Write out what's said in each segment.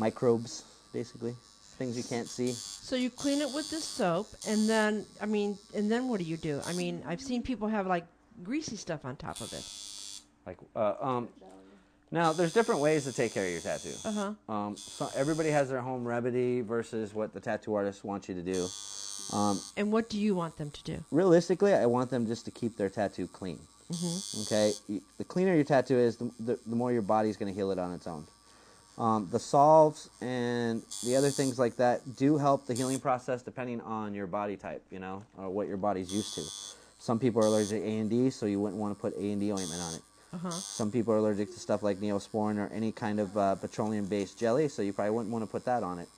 microbes, basically, things you can't see. So you clean it with this soap, and then, and then what do you do? I mean, I've seen people have, like, greasy stuff on top of it. Like, now, there's different ways to take care of your tattoo. So everybody has their home remedy versus what the tattoo artist wants you to do. And what do you want them to do? Realistically, I want them just to keep their tattoo clean. Okay? The cleaner your tattoo is, the more your body's going to heal it on its own. The solves and the other things like that do help the healing process depending on your body type, or what your body's used to. Some people are allergic to A&D, so you wouldn't want to put A&D ointment on it. Some people are allergic to stuff like Neosporin or any kind of petroleum-based jelly, so you probably wouldn't want to put that on it.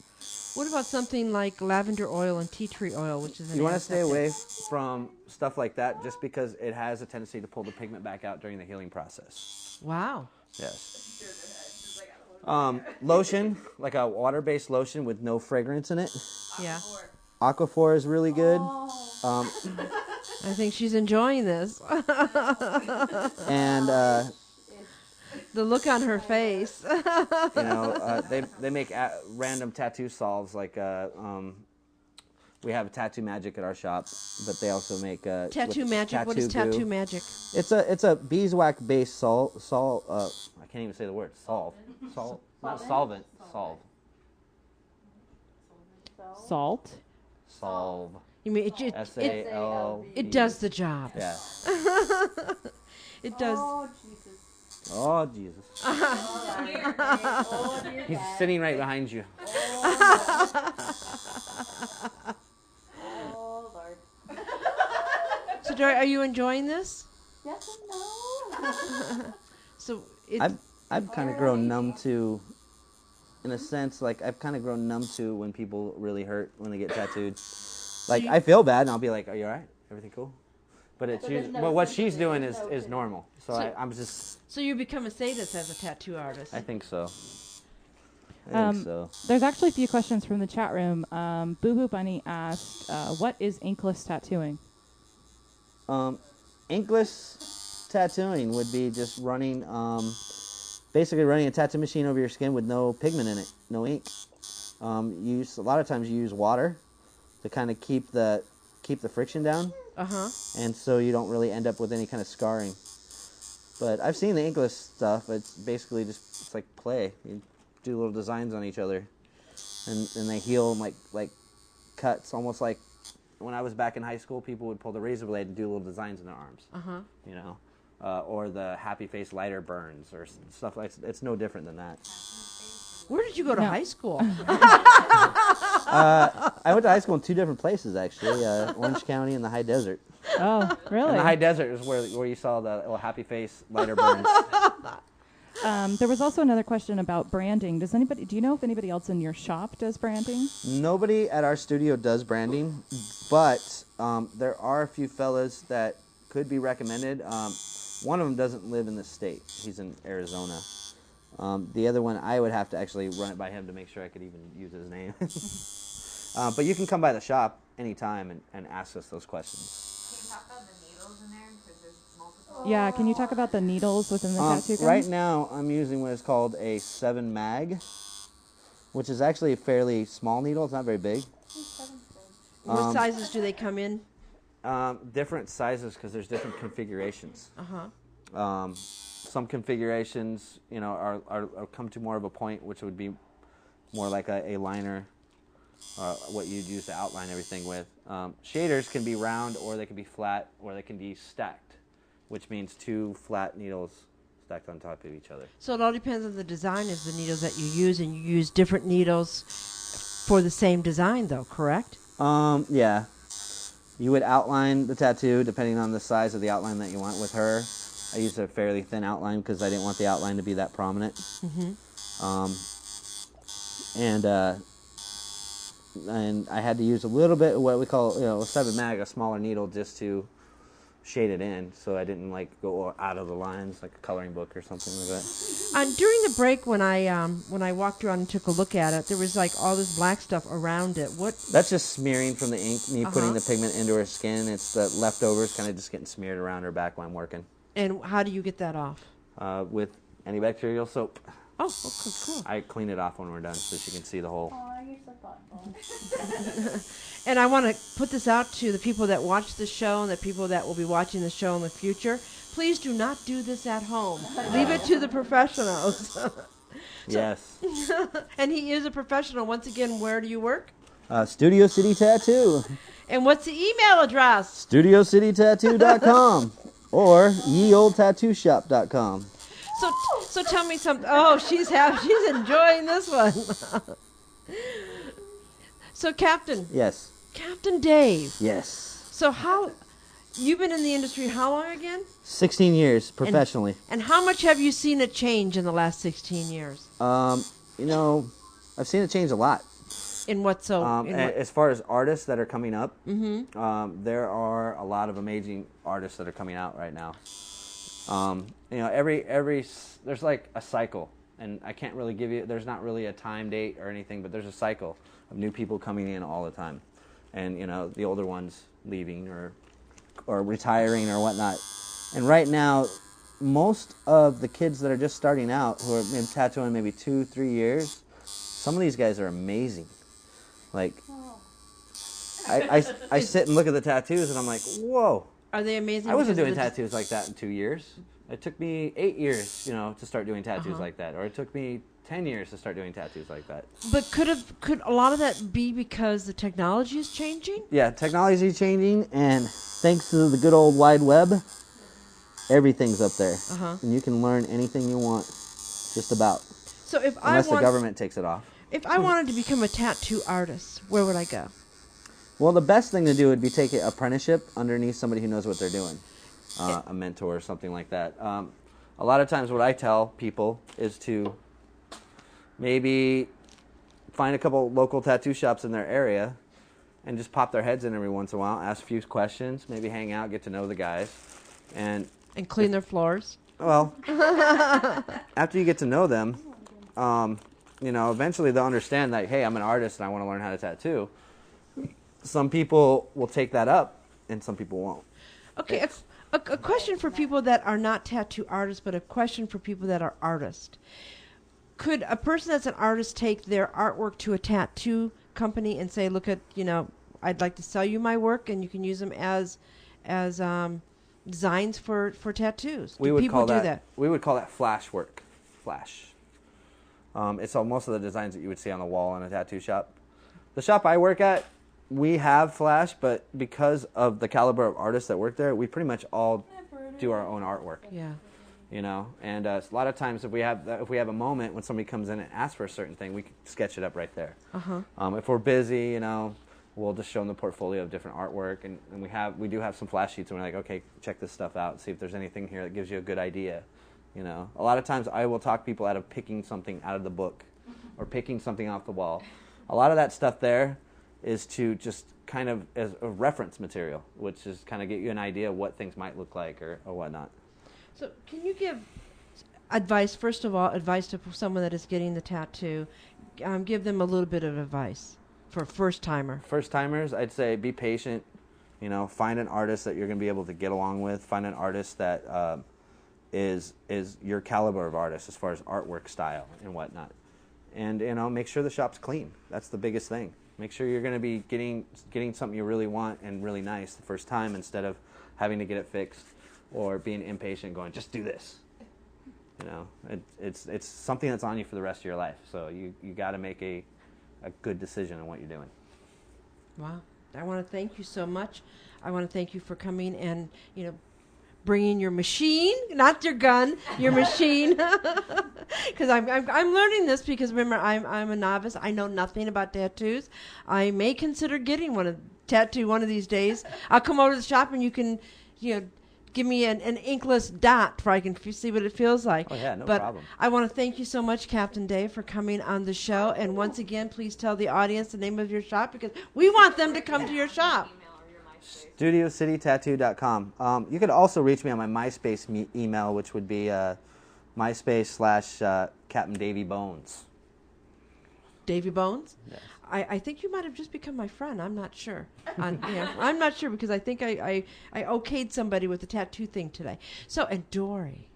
What about something like lavender oil and tea tree oil, which is an You want to stay away from stuff like that just because it has a tendency to pull the pigment back out during the healing process. Wow. Yes. Lotion, like a water-based lotion with no fragrance in it. Yeah. Aquaphor is really good. I think she's enjoying this. And the look on her face. They make random tattoo solves like we have Tattoo Magic at our shop, but they also make Tattoo Magic. What is Tattoo Magic? It's a beeswax based I can't even say the word not solvent. Salt. Solve. You mean it does the job. Yeah. It does. Oh, Jesus. He's sitting right behind you. Oh, Lord. So, Dory, are you enjoying this? Yes and no. So I've kind of grown numb to, in a sense, like I've kind of grown numb to when people really hurt when they get tattooed. Like I feel bad and I'll be like, "Are you all right? Everything cool?" But but what she's doing is normal. So I'm just. So you become a sadist as a tattoo artist. I think so. There's actually a few questions from the chat room. Boo Boo Bunny asked, "What is inkless tattooing?" Inkless tattooing would be just running, basically running a tattoo machine over your skin with no pigment in it, no ink. A lot of times you use water to kind of keep the friction down. And so you don't really end up with any kind of scarring. But I've seen the inkless stuff. It's basically it's like play. You do little designs on each other, and they heal like cuts, almost like when I was back in high school. People would pull the razor blade and do little designs in their arms. Or the happy face lighter burns or stuff like that. It's no different than that. Where did you go to high school? I went to high school in 2 different places, actually, Orange County and the High Desert. Oh, really? And the High Desert is where you saw the little happy face lighter burns. There was also another question about branding. Do you know if anybody else in your shop does branding? Nobody at our studio does branding, but there are a few fellas that could be recommended. One of them doesn't live in the state. He's in Arizona. The other one, I would have to actually run it by him to make sure I could even use his name. But you can come by the shop anytime and ask us those questions. Can you talk about the needles in there? Because there's multiple. Yeah, can you talk about the needles within the tattoo gun? Right now, I'm using what is called a 7 mag, which is actually a fairly small needle. It's not very big. What sizes do they come in? Different sizes because there's different configurations. Some configurations, are come to more of a point, which would be more like a liner, what you'd use to outline everything with. Shaders can be round, or they can be flat, or they can be stacked, which means 2 flat needles stacked on top of each other. So it all depends on the design of the needles that you use, and you use different needles for the same design, though, correct? Yeah. You would outline the tattoo depending on the size of the outline that you want. With her, I used a fairly thin outline because I didn't want the outline to be that prominent. And I had to use a little bit of what we call, a 7 mag, a smaller needle, just to shade it in, so I didn't go out of the lines like a coloring book or something like that. During the break, when I walked around and took a look at it, there was all this black stuff around it. What? That's just smearing from the ink. Me putting the pigment into her skin. It's the leftovers, kind of just getting smeared around her back while I'm working. And how do you get that off? With antibacterial soap. Oh, okay, cool. I clean it off when we're done so she can see the whole. Aw, you're so thoughtful. And I want to put this out to the people that watch the show and the people that will be watching the show in the future. Please do not do this at home. Leave it to the professionals. Yes. And he is a professional. Once again, where do you work? Studio City Tattoo. And what's the email address? StudioCityTattoo.com or yeoldtattooshop.com. So tell me something. Oh, she's enjoying this one. So Captain Yes. Dave. Yes. So you've been in the industry how long again? 16 years professionally. And how much have you seen it change in the last 16 years? You know, I've seen it change a lot. In what so? As far as artists that are coming up, there are a lot of amazing artists that are coming out right now. You know, there's like a cycle, and I can't really give you. There's not really a time date or anything, but there's a cycle of new people coming in all the time, and you know, the older ones leaving or retiring or whatnot. And right now, most of the kids that are just starting out, who have been tattooing maybe 2-3 years, some of these guys are amazing. Like, I sit and look at the tattoos and I'm like, whoa. Are they amazing? I wasn't because doing of the tattoos like that in 2 years. It took me 8 years, you know, to start doing tattoos like that. Or it took me 10 years to start doing tattoos like that. But could a lot of that be because the technology is changing? Yeah, technology is changing, and thanks to the good old wide web, everything's up there. And you can learn anything you want, just about. So unless the government takes it off. If I wanted to become a tattoo artist, where would I go? Well, the best thing to do would be take an apprenticeship underneath somebody who knows what they're doing, a mentor or something like that. A lot of times what I tell people is to maybe find a couple local tattoo shops in their area and just pop their heads in every once in a while, ask a few questions, maybe hang out, get to know the guys. And clean their floors? Well, after you get to know them, you know, eventually they'll understand that, hey, I'm an artist and I want to learn how to tattoo. Some people will take that up, and some people won't. Okay, a question for people that are not tattoo artists, but a question for people that are artists. Could a person that's an artist take their artwork to a tattoo company and say, look at, you know, I'd like to sell you my work, and you can use them as designs for tattoos? We would call that flash work. Flash. It's most of the designs that you would see on the wall in a tattoo shop. The shop I work at, we have flash, but because of the caliber of artists that work there, we pretty much all do our own artwork. Yeah. You know, and a lot of times if we have a moment when somebody comes in and asks for a certain thing, we can sketch it up right there. If we're busy, you know, we'll just show them the portfolio of different artwork, and we do have some flash sheets, and we're like, okay, check this stuff out, see if there's anything here that gives you a good idea. You know, a lot of times I will talk people out of picking something out of the book or picking something off the wall. A lot of that stuff there is to just kind of as a reference material, which is kind of get you an idea of what things might look like or whatnot. So can you give advice, first of all, advice to someone that is getting the tattoo? Give them a little bit of advice for a first-timer. First-timers, I'd say be patient. You know, find an artist that you're going to be able to get along with. Find an artist that is your caliber of artist as far as artwork style and whatnot. And, you know, make sure the shop's clean. That's the biggest thing. Make sure you're going to be getting something you really want and really nice the first time, instead of having to get it fixed or being impatient going, just do this. You know, it's something that's on you for the rest of your life. So you got to make a good decision on what you're doing. Wow. I want to thank you so much. I want to thank you for coming and, you know, bringing your machine, not your gun, your machine. Because I'm learning this, because remember, I'm a novice. I know nothing about tattoos. I may consider getting one of these days. I'll come over to the shop and you can, you know, give me an inkless dot where I can see what it feels like. Oh yeah, no but problem. I want to thank you so much, Captain Dave, for coming on the show. And once again, please tell the audience the name of your shop, because we want them to come to your shop. StudioCityTattoo.com. You could also reach me on my MySpace email, which would be MySpace/Captain Davy Bones. Davy Bones? Yes. I think you might have just become my friend. I'm not sure. I'm not sure, because I think I okayed somebody with the tattoo thing today. So, and Dory,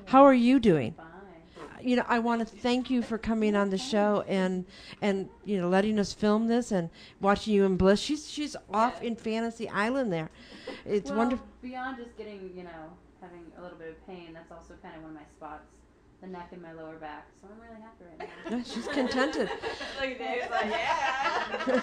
how are you doing? Fine. I want to thank you for coming on the show and letting us film this and watching you in bliss. She's off in Fantasy Island there. It's wonderful. Beyond just getting, having a little bit of pain, that's also kind of one of my spots, the neck and my lower back. So I'm really happy right now. Yeah, she's contented. Look at Dave's like, yeah.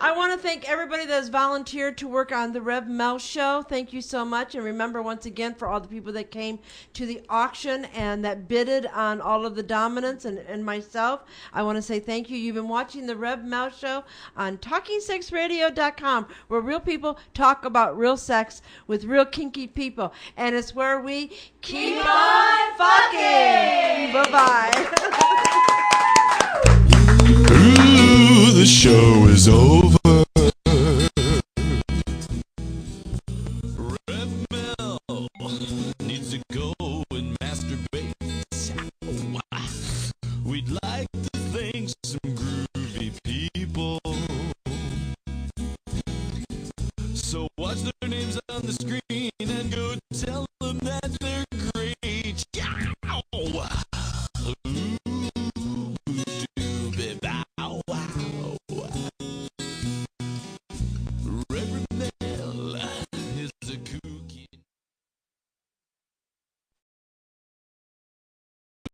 I want to thank everybody that has volunteered to work on the Rev Mel Show. Thank you so much. And remember, once again, for all the people that came to the auction and that bidded on all of the dominants and myself, I want to say thank you. You've been watching the Rev Mel Show on TalkingSexRadio.com, where real people talk about real sex with real kinky people. And it's where we keep on fucking. Bye-bye. Ooh, the show is over. Rev Mel needs to go and masturbate. We'd like to thank some groovy people. So watch their names on the screen.